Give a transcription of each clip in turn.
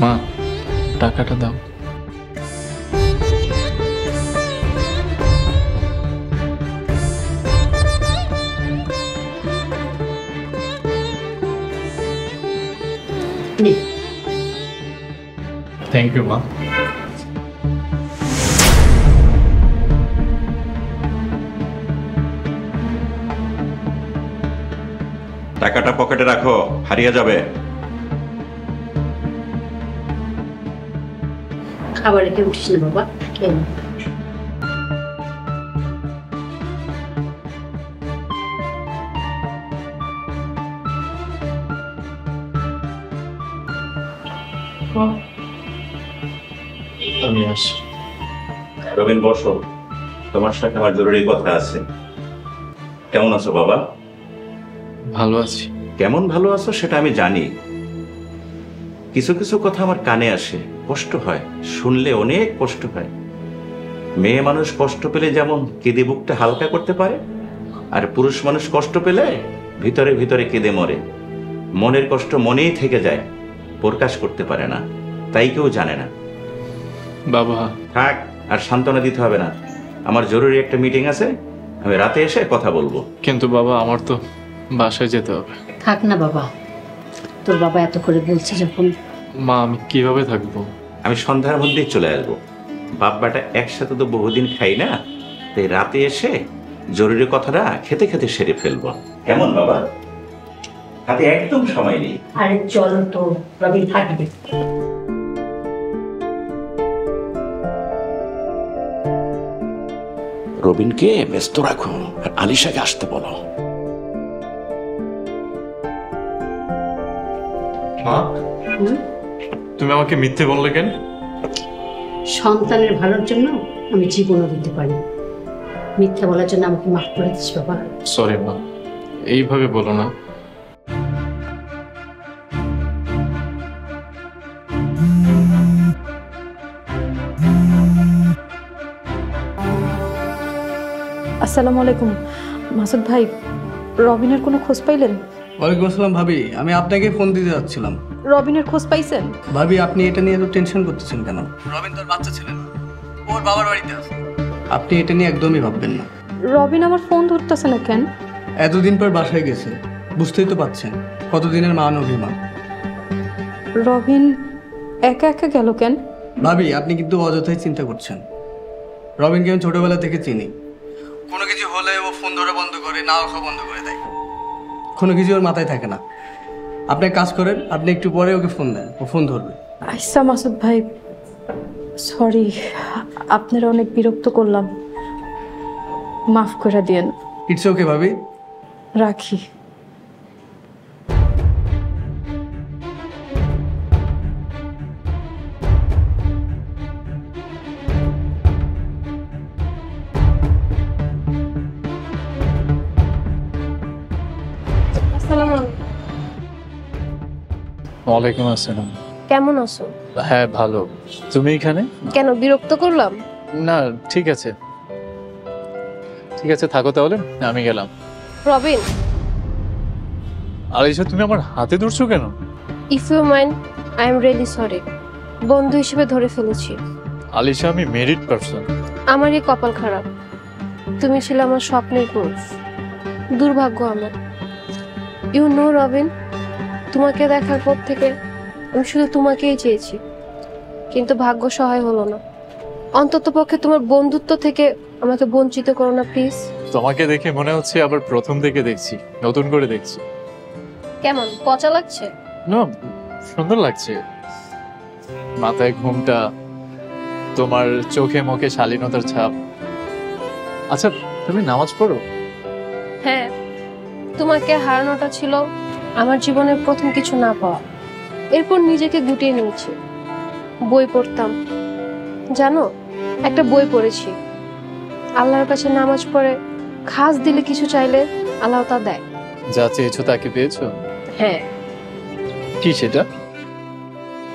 মা, টাকাটা দাও। থ্যাংক ইউ মা। টাকাটা পকেটে রাখো, হারিয়ে যাবে। খাবার রেখে উঠিস না বাবা, খেয়ে নে। আমি আসি। রবিন, বসো, তোমার সাথে আমার জরুরি কথা আছে। কেমন আছো বাবা? ভালো আছি। কেমন ভালো আছো সেটা আমি জানি, কিছু কিছু কথা আমার কানে আসে, কষ্ট হয়, শুনলে অনেক কষ্ট হয়। মেয়ে মানুষ কষ্ট পেলে যেমন কেঁদে বুকটা হালকা করতে পারে, আর পুরুষ মানুষ কষ্ট পেলে ভিতরে ভিতরে কেঁদে মরে। মনের কষ্ট মনেই থেকে যায়, প্রকাশ করতে পারে না, তাই কেউ জানে না। বাবা থাক, আর সান্ত্বনা দিতে হবে না। আমার জরুরি একটা মিটিং আছে, আমি রাতে এসে কথা বলবো। কিন্তু বাবা, আমার তো বাসায় যেতে হবে। থাক না বাবা, তোর বাবা এত করে বলছে যখন। মা, আমি কিভাবে থাকবো? আমি সন্ধ্যার মধ্যেই চলে আসবো। বাপ বেটা একসাথে তো বহুদিন খাই না, তাই রাতে এসে জরুরি কথাটা খেতে খেতে সেরে ফেলবো। কেমন বাবা? হাতে একদম সময় নেই। আরে চলো তো, রবি থাকবে। রবিনকে ব্যস্ত রাখো আর আলিশাকে আসতে বলো। মা, তুমি আমাকে মিথ্যে বললে কেন? সন্তানের ভালোর জন্য আমি জীবনও দিতে পারি। মিথ্যা বলার জন্য আমাকে মাফ করে দিস বাবা। সরি মা, এইভাবে বলো না। আসসালামু আলাইকুম মাসুদ ভাই, রবিনের কোনো খোঁজ পাইলেন? ওয়ালাইকুম আসসালাম ভাবি, আমি আপনাকে ফোন দিতে যাচ্ছিলাম। রবিনের খোঁজ পাইছেন? ভাবি, আপনি এটা নিয়ে এত টেনশন করতেছেন কেন? রবিন তোর বাচ্চা ছেলে না, ওর বাবার বাড়িতে আছে। আপনি এটা নিয়ে একদমই ভাববেন না। রবিন আমার ফোন ধরতেছে না কেন? এতদিন পর বাসায় গেছে, বুঝতেই তো পাচ্ছেন কতদিনের মান অভিমান। রবিন একা একা গেল কেন? ভাবি, আপনি কিন্তু অযথাই চিন্তা করছেন। রবিনকে আমি ছোটবেলা থেকে চিনি। কোনো কিছু হলে ও ফোন ধরা বন্ধ করে, না ওঠা বন্ধ করে দেয়। কোনো কিছু ওর মাথায় থাকে না। আপনি এক কাজ করেন, আপনি একটু পরে ওকে ফোন দেন, ও ফোন ধরবে। আচ্ছা মাসুদ ভাই, সরি, আপনারা অনেক বিরক্ত করলাম, মাফ করে দিয়েন। ইটস ওকে ভাবি, রাখি। ওয়ালাইকুম আসসালাম। কেমন আছো? হ্যাঁ ভালো। তুমি এখানে? কেন, বিরক্ত করলাম? না, ঠিক আছে ঠিক আছে, থাকো তাহলে, আমি গেলাম। রবিন, আলিশা, তুমি আমার হাতে ধরছো কেন? If you mind, I am really sorry. বন্ধু হিসেবে ধরে ফেলেছি। আলিশা, আমি মেরিড পারসন। আমারই কপাল খারাপ, তুমি ছিলে আমার স্বপ্নের পুরুষ। দুর্ভাগ্য আমার। ইউ নো রবিন, তোমাকে দেখার পর থেকে আমি শুধু তোমাকেই চেয়েছি, কিন্তু ভাগ্য সহায় হলো না। অন্তত পক্ষে তোমার বন্ধুত্ব থেকে আমাকে বঞ্চিত করো না প্লিজ। তোমাকে দেখে মনে হচ্ছে আবার প্রথম থেকে দেখছি, নতুন করে দেখছি। কেমন, পচা লাগছে? না, সুন্দর লাগছে। মাথায় ঘুমটা, তোমার চোখে মুখে শালীনতার ছাপ। আচ্ছা, তুমি নামাজ পড়ো? হ্যাঁ, তোমাকে হারানোটা ছিল আমার জীবনের প্রথম কিছু না পাওয়া। এরপর নিজেকে গুটিয়ে নিয়েছি। বই পড়তাম, জানো, একটা বই পড়েছি, আল্লাহর কাছে নামাজ পড়ে খাস দিলে কিছু চাইলে আল্লাহ তা দেয়। যা চেয়েছো তাকে পেয়েছো? হ্যাঁ। কি সেটা?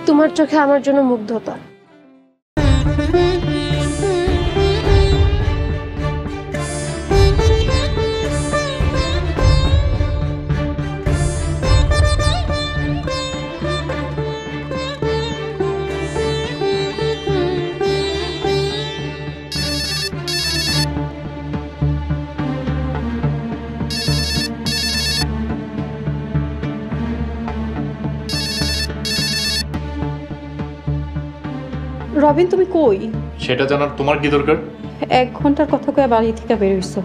তোমার চোখে আমার জন্য মুগ্ধতা। রবিন তুমি কই? সেটা জানার তোমার কি দরকার? 1 ঘন্টার কথা কয়ে বাড়ি থেকে বের হইছো,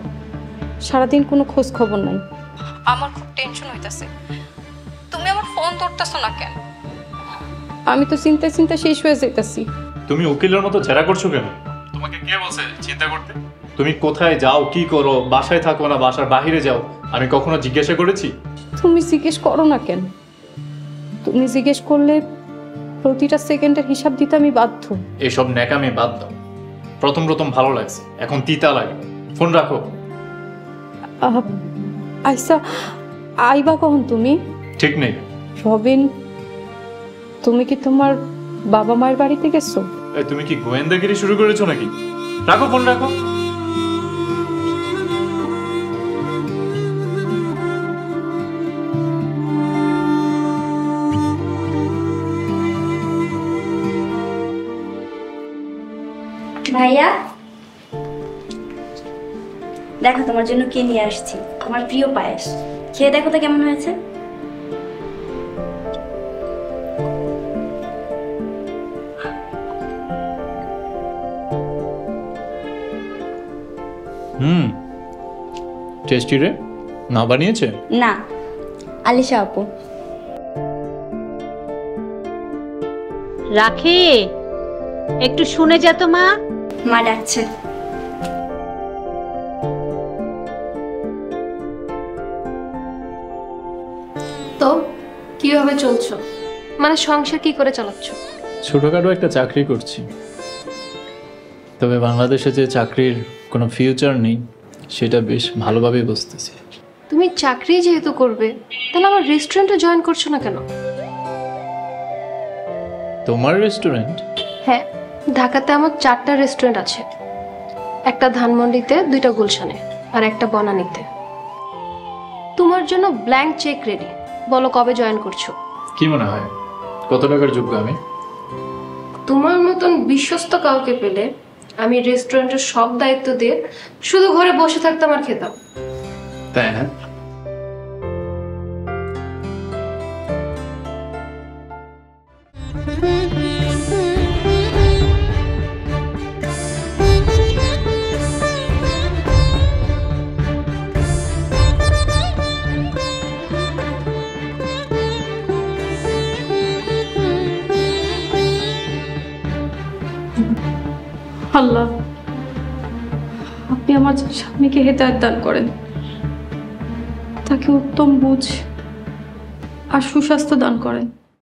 সারাদিন কোনো খোঁজ খবর নাই। আমার খুব টেনশন হইতাছে, তুমি আমার ফোন ধরতেছো না কেন? আমি তো চিন্তায় চিন্তায় শেষ হয়ে যাইতাছি। তুমি উকিলের মতো ঝেড়া করছো কেন? তোমাকে কে বলছে চিন্তা করতে? তুমি কোথায় যাও, কি করো, বাসায় থাকো না বাসার বাইরে যাও, আমি কখনো জিজ্ঞাসা করেছি? তুমি জিজ্ঞেস করো না কেন? তুমি জিজ্ঞেস করলে প্রতিটা সেকেন্ডের হিসাব দিতে আমি বাধ্য। এসব ন্যাকামি বাদ দাও। প্রথম প্রথম ভালো লাগছে, এখন তিতা লাগে। ফোন রাখো। আইসা আইবা কখন তুমি? ঠিক নেই। রবিন, তুমি কি তোমার বাবা মায়ের বাড়িতে গেছো? তুমি কি গোয়েন্দাগিরি শুরু করেছো নাকি? রাখো ফোন, রাখো। ভাইয়া দেখো তোমার জন্য কি নিয়ে আসছি, আমার প্রিয় পায়েস। খেয়ে দেখো তো কেমন হয়েছে। টেস্টি রে। না বানিয়েছে? না, আলিশা আপু। রাখি, একটু শুনে যা তো মা। মা ডাকছে। তো কিভাবে চলছো? মানে সংসার কি করে চালাচ্ছ? ছোটখাটো একটা চাকরি করছি, তবে বাংলাদেশে যে চাকরির কোনো ফিউচার নেই সেটা বেশ ভালোভাবেই বুঝতেছি। তুমি চাকরি যেহেতু করবে, তাহলে আমার রেস্টুরেন্টে জয়েন করছো না কেন? তোমার রেস্টুরেন্ট? হ্যাঁ, ঢাকাতে আমার 4টা রেস্টুরেন্ট আছে, একটা ধানমন্ডিতে, 2টা গুলশানে, আর একটা বনানীতে। তোমার জন্য ব্ল্যাঙ্ক চেক রেডি, বলো কবে জয়েন করছো? কি মনে হয় কত টাকার যোগ্য আমি? তোমার মতন বিশ্বস্ত কাউকে পেলে আমি রেস্টুরেন্টের সব দায়িত্ব দিয়ে শুধু ঘরে বসে থাকতাম আর খেতাম। তাই না? আল্লাহ, আপনি আমার স্বামীকে হেদায়েত দান করেন, তাকে উত্তম বুঝ আর সুস্বাস্থ্য দান করেন।